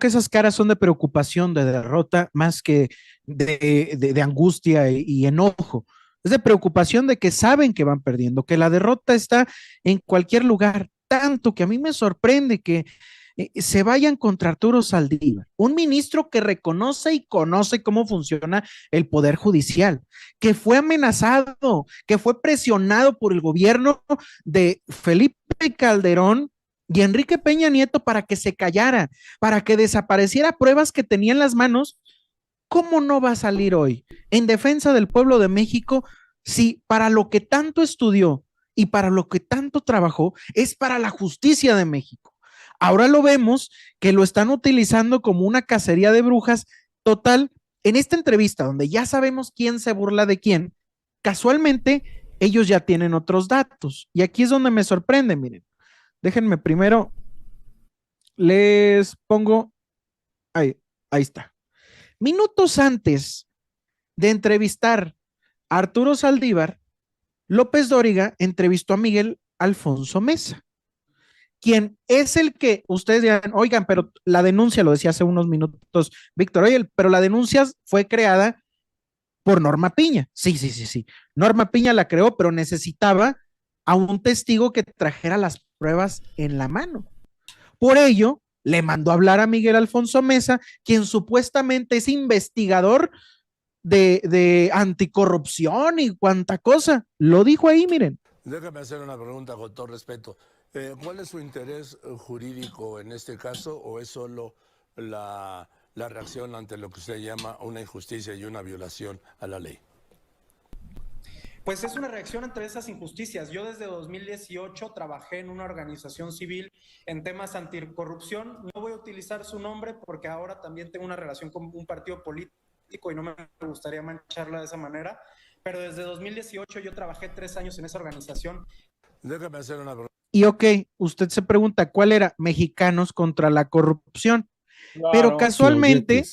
que esas caras son de preocupación, de derrota, más que de angustia y enojo. Es de preocupación de que saben que van perdiendo, que la derrota está en cualquier lugar, tanto que a mí me sorprende que se vayan contra Arturo Saldívar, un ministro que reconoce y conoce cómo funciona el Poder Judicial, que fue amenazado, que fue presionado por el gobierno de Felipe Calderón y Enrique Peña Nieto para que se callara, para que desapareciera pruebas que tenía en las manos. ¿Cómo no va a salir hoy en defensa del pueblo de México si para lo que tanto estudió y para lo que tanto trabajó es para la justicia de México? Ahora lo vemos que lo están utilizando como una cacería de brujas total. En esta entrevista, donde ya sabemos quién se burla de quién, casualmente ellos ya tienen otros datos. Y aquí es donde me sorprende, miren. Déjenme primero, les pongo, ahí, ahí está. Minutos antes de entrevistar a Arturo Saldívar, López Dóriga entrevistó a Miguel Alfonso Mesa, quien es el que ustedes dirán, oigan, pero la denuncia, lo decía hace unos minutos Víctor, oye, pero la denuncia fue creada por Norma Piña. Sí, sí, sí, sí. Norma Piña la creó, pero necesitaba a un testigo que trajera las pruebas en la mano. Por ello, le mandó a hablar a Miguel Alfonso Mesa, quien supuestamente es investigador de anticorrupción y cuánta cosa. Lo dijo ahí, miren. Déjame hacer una pregunta con todo respeto. ¿Cuál es su interés jurídico en este caso o es solo la reacción ante lo que usted llama una injusticia y una violación a la ley? Pues es una reacción ante esas injusticias. Yo desde 2018 trabajé en una organización civil en temas anticorrupción. No voy a utilizar su nombre porque ahora también tengo una relación con un partido político y no me gustaría mancharla de esa manera. Pero desde 2018 yo trabajé 3 años en esa organización. Déjame hacer una pregunta. Y ok, usted se pregunta cuál era Mexicanos contra la corrupción. Claro, pero casualmente,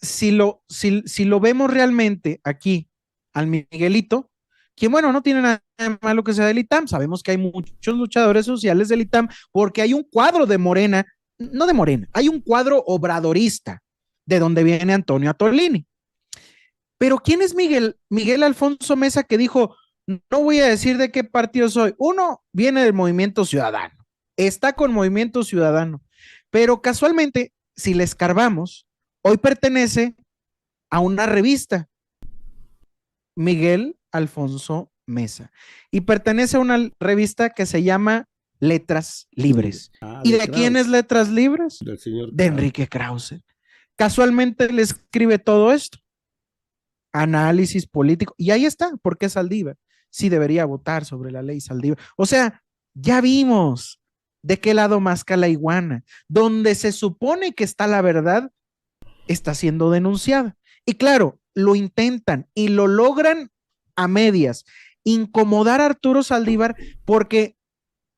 si lo vemos realmente aquí al Miguelito, quien bueno, no tiene nada malo que sea del ITAM, sabemos que hay muchos luchadores sociales del ITAM porque hay un cuadro de Morena, no de Morena, hay un cuadro obradorista de donde viene Antonio Atolini. Pero ¿quién es Miguel Alfonso Mesa que dijo, no voy a decir de qué partido soy? Uno viene del Movimiento Ciudadano, está con Movimiento Ciudadano, pero casualmente, si le escarbamos, hoy pertenece a una revista, Miguel Alfonso Mesa, y pertenece a una revista que se llama Letras Libres. ¿Y de quién es Letras Libres? Del señor de Enrique Krause. Casualmente le escribe todo esto, análisis político, y ahí está, ¿por qué Saldívar? Sí debería votar sobre la ley Saldívar. O sea, ya vimos de qué lado masca la iguana, donde se supone que está la verdad, está siendo denunciada. Y claro, lo intentan y lo logran a medias, incomodar a Arturo Saldívar, porque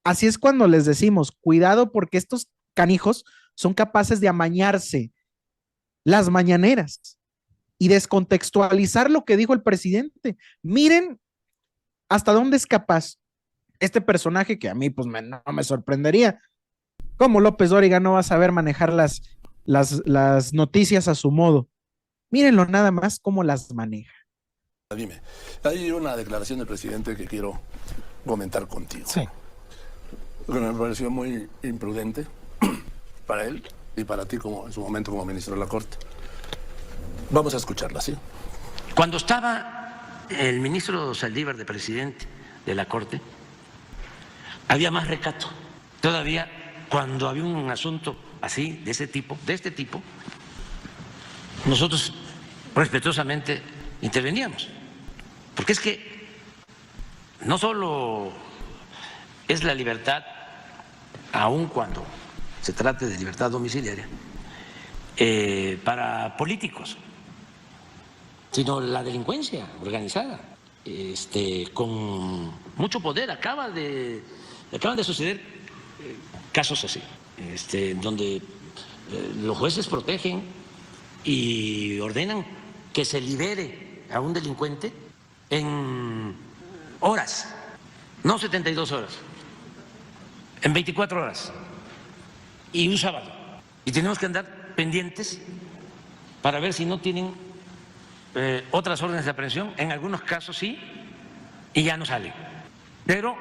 así es cuando les decimos, cuidado porque estos canijos son capaces de amañarse las mañaneras y descontextualizar lo que dijo el presidente. Miren hasta dónde es capaz este personaje que a mí pues no me sorprendería. ¿Cómo López Dóriga no va a saber manejar las noticias a su modo? Mírenlo nada más cómo las maneja. Dime, hay una declaración del presidente que quiero comentar contigo. Sí. Que me pareció muy imprudente para él y para ti como en su momento como ministro de la Corte. Vamos a escucharla, ¿sí? Cuando estaba el ministro Saldívar de presidente de la Corte, había más recato. Todavía cuando había un asunto así, de este tipo, nosotros respetuosamente interveníamos. Porque es que no solo es la libertad, aun cuando se trate de libertad domiciliaria, para políticos, sino la delincuencia organizada, con mucho poder. Acaban de suceder casos así, donde los jueces protegen y ordenan que se libere a un delincuente en horas, no 72 horas, en 24 horas y un sábado. Y tenemos que andar pendientes para ver si no tienen otras órdenes de aprehensión. En algunos casos sí, y ya no salen. Pero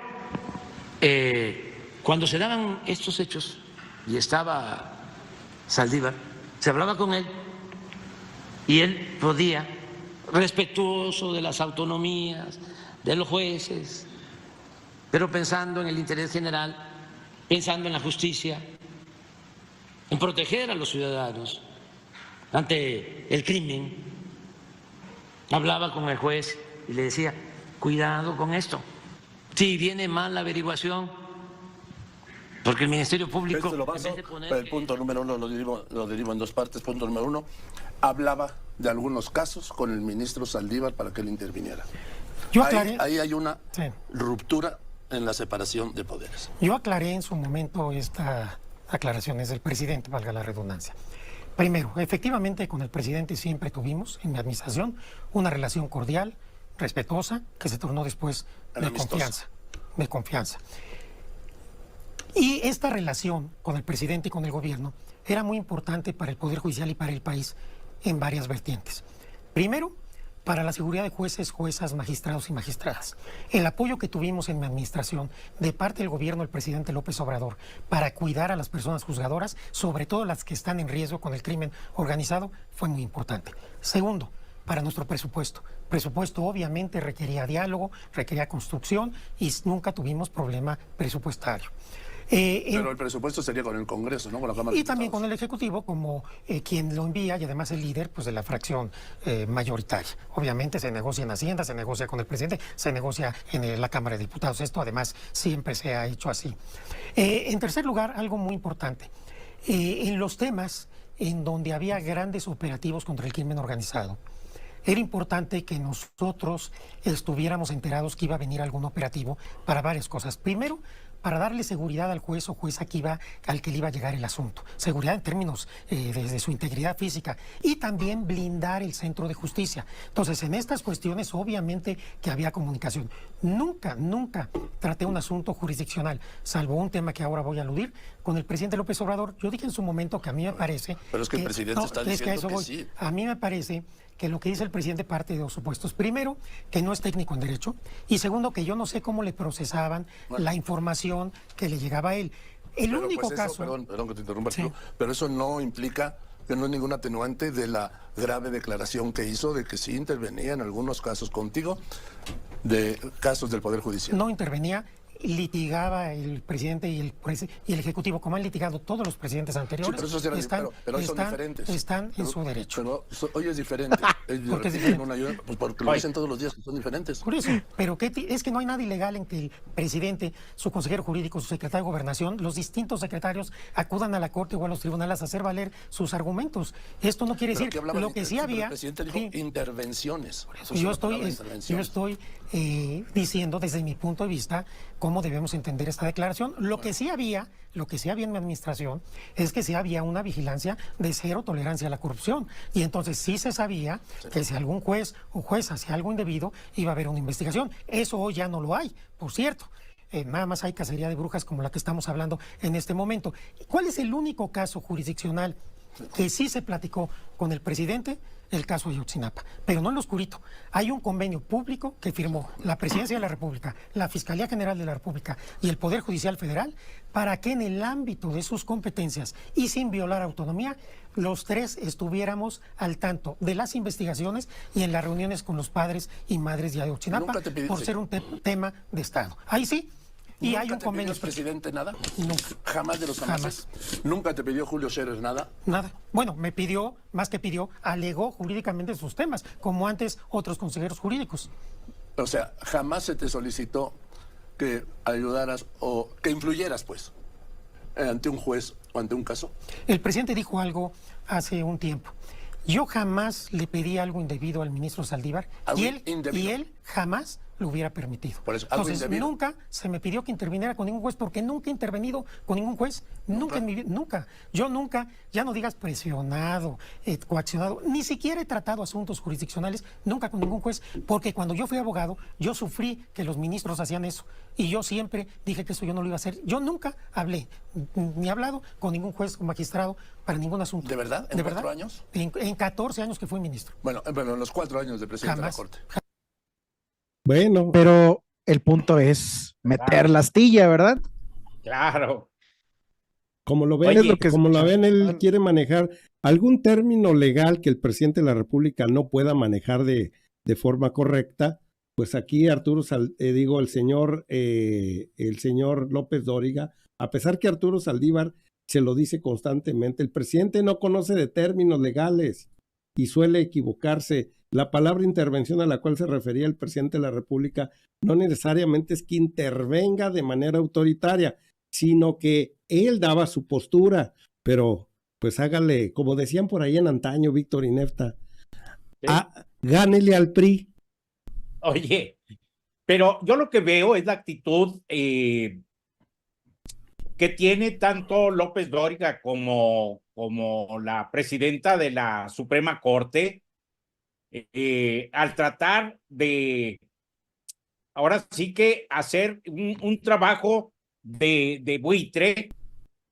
cuando se daban estos hechos y estaba Saldívar, se hablaba con él y él podía, respetuoso de las autonomías, de los jueces, pero pensando en el interés general, pensando en la justicia, en proteger a los ciudadanos ante el crimen, hablaba con el juez y le decía, cuidado con esto, si viene mal la averiguación, porque el Ministerio Público, Esto lo paso, el punto número 1 lo derivo en dos partes. Punto número 1, hablaba de algunos casos con el ministro Saldívar para que él interviniera. Yo aclaré, ahí hay una ruptura en la separación de poderes. Yo aclaré en su momento esta aclaración, es del presidente, valga la redundancia. Primero, efectivamente con el presidente siempre tuvimos, en mi administración, una relación cordial, respetuosa, que se tornó después de confianza. Y esta relación con el presidente y con el gobierno era muy importante para el Poder Judicial y para el país en varias vertientes. Primero, para la seguridad de jueces, juezas, magistrados y magistradas. El apoyo que tuvimos en mi administración de parte del gobierno del presidente López Obrador para cuidar a las personas juzgadoras, sobre todo las que están en riesgo con el crimen organizado, fue muy importante. Segundo, para nuestro presupuesto. Presupuesto obviamente requería diálogo, requería construcción y nunca tuvimos problema presupuestario. Pero el presupuesto sería con el Congreso, ¿no? Con la Cámara de Y también Diputados. con el Ejecutivo como quien lo envía y además el líder pues, de la fracción mayoritaria. Obviamente se negocia en Hacienda, se negocia con el presidente, se negocia en la Cámara de Diputados. Esto además siempre se ha hecho así. En tercer lugar, algo muy importante. En los temas en donde había grandes operativos contra el crimen organizado, era importante que nosotros estuviéramos enterados que iba a venir algún operativo para varias cosas. Primero, para darle seguridad al juez o jueza al que le iba a llegar el asunto. Seguridad en términos de su integridad física y también blindar el centro de justicia. Entonces, en estas cuestiones, obviamente que había comunicación. Nunca traté un asunto jurisdiccional, salvo un tema que ahora voy a aludir, con el presidente López Obrador. Yo dije en su momento que a mí me parece... Pero es que el presidente está diciendo que sí. A mí me parece que lo que dice el presidente parte de dos supuestos. Primero, que no es técnico en derecho. Y segundo, que yo no sé cómo le procesaban la información que le llegaba a él. El único caso... Perdón que te interrumpa, Sí. pero eso no implica que no es ningún atenuante de la grave declaración que hizo de que sí intervenía en algunos casos contigo, de casos del Poder Judicial. No intervenía, litigaba el presidente y el Ejecutivo, como han litigado todos los presidentes anteriores. Sí, pero eso son diferentes. Están en su derecho. Pero hoy es diferente. ¿Por qué es diferente? Pues porque lo dicen todos los días que son diferentes. Por eso, pero es que no hay nada ilegal en que el presidente, su consejero jurídico, su secretario de Gobernación, los distintos secretarios acudan a la Corte o a los tribunales a hacer valer sus argumentos. Esto no quiere decir lo que sí había... El presidente dijo intervenciones. Yo estoy diciendo desde mi punto de vista cómo debemos entender esta declaración. Lo que sí había en mi administración es que sí había una vigilancia de cero tolerancia a la corrupción. Y entonces sí se sabía que si algún juez o jueza hacía algo indebido, iba a haber una investigación. Eso hoy ya no lo hay, por cierto. Nada más hay cacería de brujas como la que estamos hablando en este momento. ¿Cuál es el único caso jurisdiccional que sí se platicó con el presidente? El caso de Ayotzinapa, pero no en lo oscurito. Hay un convenio público que firmó la Presidencia de la República, la Fiscalía General de la República y el Poder Judicial Federal para que en el ámbito de sus competencias y sin violar autonomía, los tres estuviéramos al tanto de las investigaciones y en las reuniones con los padres y madres de Ayotzinapa por ser un tema de Estado. Ahí sí. Y hay un convenio. ¿Nunca te pidió el presidente nada? Nunca. ¿Jamás de los jamases? ¿Nunca te pidió Julio Scherer nada? Nada. Bueno, me pidió, más que pidió, alegó jurídicamente sus temas, como antes otros consejeros jurídicos. O sea, jamás se te solicitó que ayudaras o que influyeras, pues, ante un juez o ante un caso. El presidente dijo algo hace un tiempo. Yo jamás le pedí algo indebido al ministro Saldívar y él jamás lo hubiera permitido. Por eso, algo Entonces, indebido. nunca se me pidió que interviniera con ningún juez, porque nunca he intervenido con ningún juez, nunca en mi vida, nunca. Yo nunca, ya no digas presionado, coaccionado, ni siquiera he tratado asuntos jurisdiccionales, nunca con ningún juez, porque cuando yo fui abogado, yo sufrí que los ministros hacían eso, y yo siempre dije que eso yo no lo iba a hacer. Yo nunca hablé, ni he hablado con ningún juez o magistrado para ningún asunto. ¿De verdad? ¿En 4 años? En 14 años que fui ministro. Bueno, en los 4 años de presidente Jamás. de la Corte. Bueno, Pero el punto es meter la astilla, ¿verdad? Claro. como lo ven, Oye, es lo que como la ven, él escuchan. quiere manejar algún término legal que el presidente de la República no pueda manejar de forma correcta. Pues aquí el señor López Dóriga, a pesar que Arturo Saldívar se lo dice constantemente, el presidente no conoce de términos legales y suele equivocarse. La palabra intervención a la cual se refería el presidente de la República no necesariamente es que intervenga de manera autoritaria, sino que él daba su postura, pero pues hágale, como decían por ahí en antaño, Víctor y Nefta, Sí. gánele al PRI. Oye, pero yo lo que veo es la actitud que tiene tanto López Dóriga como la presidenta de la Suprema Corte al tratar de, ahora sí que hacer un trabajo de buitre,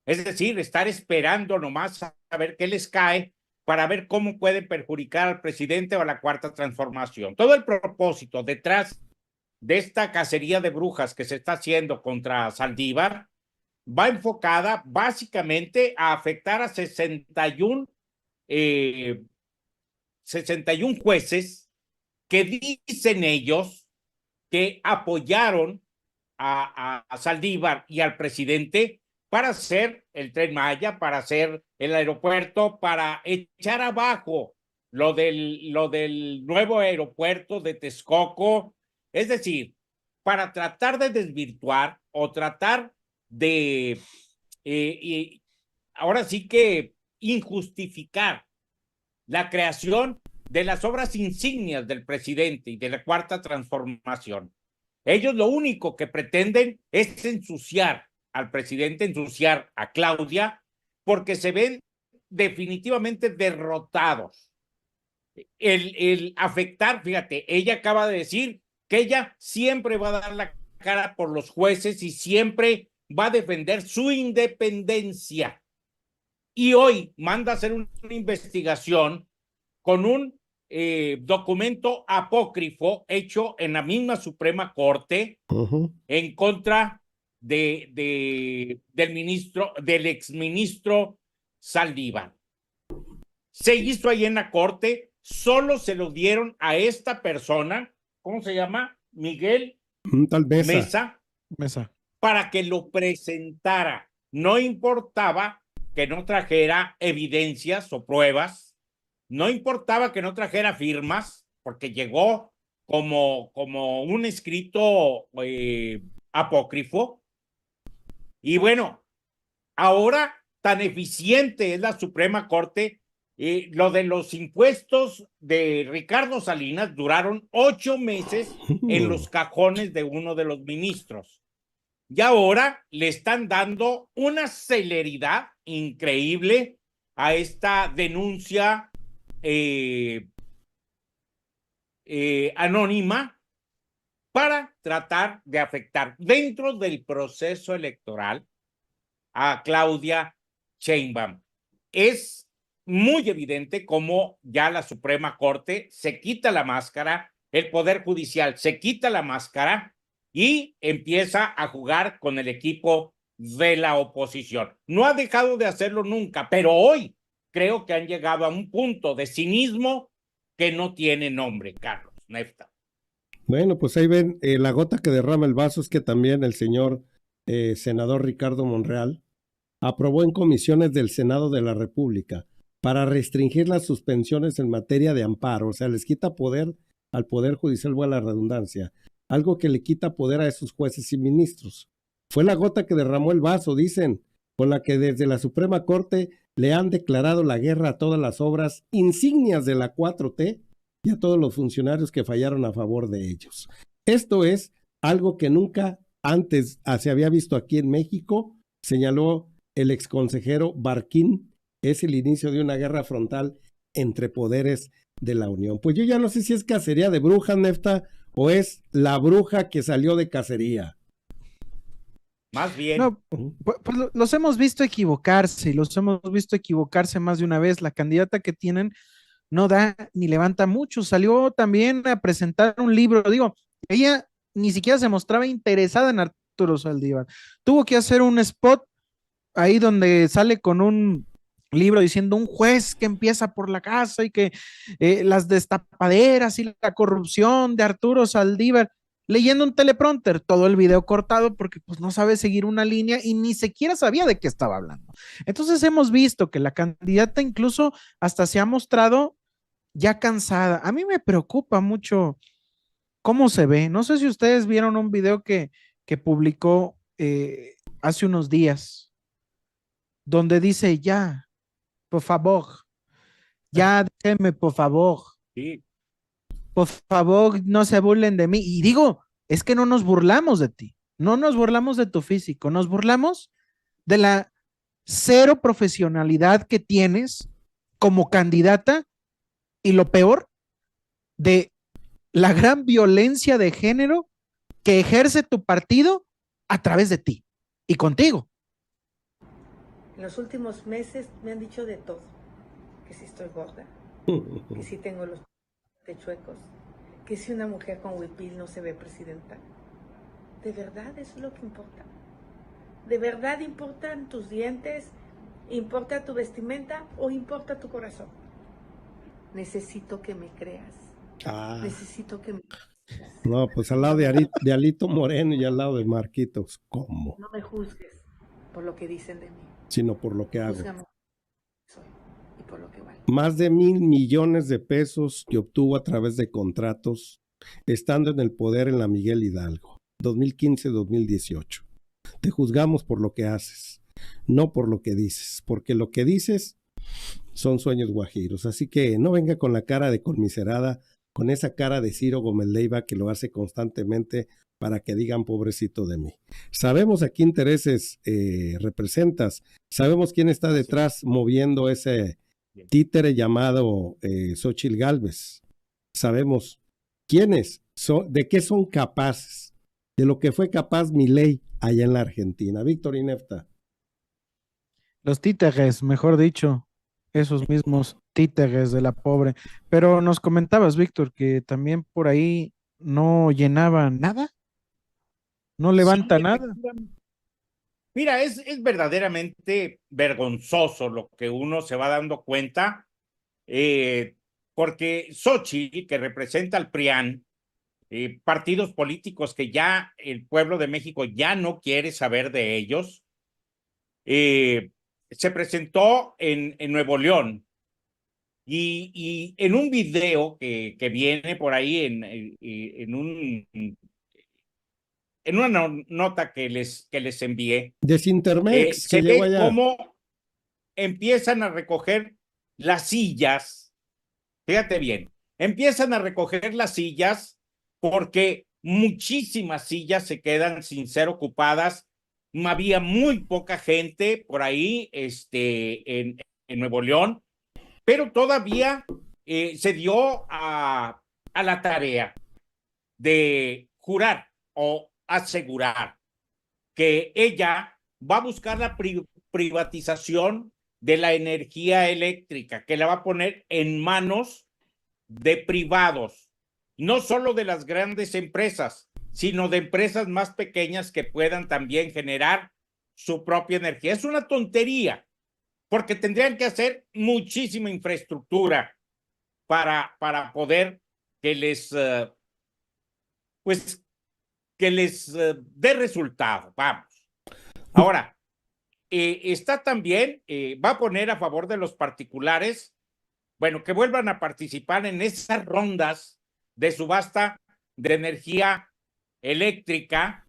es decir, estar esperando nomás a ver qué les cae para ver cómo pueden perjudicar al presidente o a la Cuarta Transformación. Todo el propósito detrás de esta cacería de brujas que se está haciendo contra Saldívar va enfocada básicamente a afectar a 61 jueces que dicen ellos que apoyaron a Saldívar y al presidente para hacer el Tren Maya, para hacer el aeropuerto, para echar abajo lo del nuevo aeropuerto de Texcoco, es decir, para tratar de desvirtuar o tratar de, ahora sí que injustificar la creación de las obras insignias del presidente y de la Cuarta Transformación. Ellos lo único que pretenden es ensuciar al presidente, ensuciar a Claudia, porque se ven definitivamente derrotados. El afectar, fíjate, ella acaba de decir que ella siempre va a dar la cara por los jueces y siempre va a defender su independencia. Y hoy manda a hacer una investigación con un documento apócrifo hecho en la misma Suprema Corte en contra del exministro Saldívar. Se hizo ahí en la Corte, solo se lo dieron a esta persona, ¿cómo se llama? Miguel Tal vez Mesa. para que lo presentara. No importaba que no trajera evidencias o pruebas, no importaba que no trajera firmas, porque llegó como un escrito apócrifo. Y bueno, ahora tan eficiente es la Suprema Corte, lo de los impuestos de Ricardo Salinas duraron 8 meses en los cajones de uno de los ministros. Y ahora le están dando una celeridad increíble a esta denuncia anónima para tratar de afectar dentro del proceso electoral a Claudia Sheinbaum. Es muy evidente cómo ya la Suprema Corte se quita la máscara, el Poder Judicial se quita la máscara y empieza a jugar con el equipo de la oposición. No ha dejado de hacerlo nunca, pero hoy creo que han llegado a un punto de cinismo que no tiene nombre, Carlos Nefta. Bueno, pues ahí ven, la gota que derrama el vaso es que también el señor senador Ricardo Monreal aprobó en comisiones del Senado de la República para restringir las suspensiones en materia de amparo, o sea, les quita poder al Poder Judicial, buena la redundancia, algo que le quita poder a esos jueces y ministros. Fue la gota que derramó el vaso, dicen, con la que desde la Suprema Corte le han declarado la guerra a todas las obras insignias de la 4T y a todos los funcionarios que fallaron a favor de ellos. Esto es algo que nunca antes se había visto aquí en México, señaló el exconsejero Barquín. Es el inicio de una guerra frontal entre poderes de la Unión. Pues yo ya no sé si es cacería de brujas, Nefta, o es la bruja que salió de cacería. Más bien. No, pues los hemos visto equivocarse y los hemos visto equivocarse más de una vez. La candidata que tienen no da ni levanta mucho. Salió también a presentar un libro. Digo, ella ni siquiera se mostraba interesada en Arturo Saldívar. Tuvo que hacer un spot ahí donde sale con un libro diciendo un juez que empieza por la casa y que las destapaderas y la corrupción de Arturo Saldívar, leyendo un teleprompter, todo el video cortado porque pues no sabe seguir una línea y ni siquiera sabía de qué estaba hablando. Entonces hemos visto que la candidata incluso hasta se ha mostrado ya cansada. A mí me preocupa mucho cómo se ve. No sé si ustedes vieron un video que publicó hace unos días donde dice ya, por favor, ya déjenme, por favor. Sí. Por favor, no se burlen de mí. Y digo, es que no nos burlamos de ti, no nos burlamos de tu físico, nos burlamos de la cero profesionalidad que tienes como candidata y lo peor, de la gran violencia de género que ejerce tu partido a través de ti y contigo. En los últimos meses me han dicho de todo, que si estoy gorda, que si tengo los chuecos, que si una mujer con huipil no se ve presidenta. ¿De verdad eso es lo que importa? ¿De verdad importan tus dientes? ¿Importa tu vestimenta o importa tu corazón? Necesito que me creas. Necesito que me... No, pues al lado de Alito Moreno y al lado de Marquitos. ¿Cómo? No me juzgues por lo que dicen de mí, sino por lo que hago. Júzgame por lo que soy y por lo que valgo. Más de 1,000 millones de pesos que obtuvo a través de contratos, estando en el poder en la Miguel Hidalgo, 2015-2018. Te juzgamos por lo que haces, no por lo que dices, porque lo que dices son sueños guajiros. Así que no venga con la cara de conmiserada, con esa cara de Ciro Gómez Leiva que lo hace constantemente para que digan pobrecito de mí. Sabemos a qué intereses representas, sabemos quién está detrás moviendo ese títere llamado Xóchitl Gálvez. Sabemos quiénes son, de qué son capaces, de lo que fue capaz Milei allá en la Argentina. Víctor y Nefta. Los títeres, mejor dicho, esos mismos títeres de la pobre. Pero nos comentabas, Víctor, que también por ahí no llenaba nada, no levanta nada. Mira, es verdaderamente vergonzoso lo que uno se va dando cuenta, porque Xóchitl, que representa al PRIAN, partidos políticos que ya el pueblo de México ya no quiere saber de ellos, se presentó en Nuevo León y en un video que viene por ahí en una nota que les envié, de Sintermex, se ve cómo empiezan a recoger las sillas. Fíjate bien, empiezan a recoger las sillas porque muchísimas sillas se quedan sin ser ocupadas. Había muy poca gente por ahí en Nuevo León, pero todavía se dio a la tarea de jurar o asegurar que ella va a buscar la privatización de la energía eléctrica, que la va a poner en manos de privados, no solo de las grandes empresas, sino de empresas más pequeñas que puedan también generar su propia energía. Es una tontería, porque tendrían que hacer muchísima infraestructura para poder que les dé resultado. Vamos. Ahora, está también, va a poner a favor de los particulares, bueno, que vuelvan a participar en esas rondas de subasta de energía eléctrica,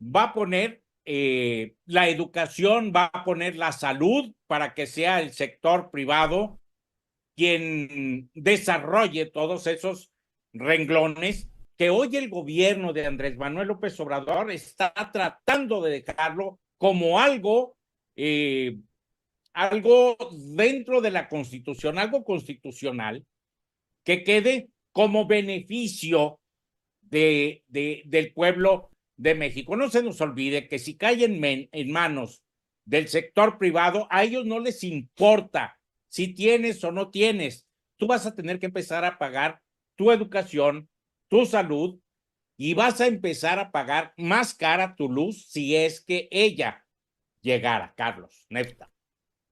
va a poner la educación, va a poner la salud para que sea el sector privado quien desarrolle todos esos renglones. que hoy el gobierno de Andrés Manuel López Obrador está tratando de dejarlo como algo dentro de la Constitución, algo constitucional, que quede como beneficio del pueblo de México. No se nos olvide que si cae en manos del sector privado, a ellos no les importa si tienes o no tienes. Tú vas a tener que empezar a pagar tu educación, tu salud, y vas a empezar a pagar más cara tu luz si es que ella llegara, Carlos Nefta.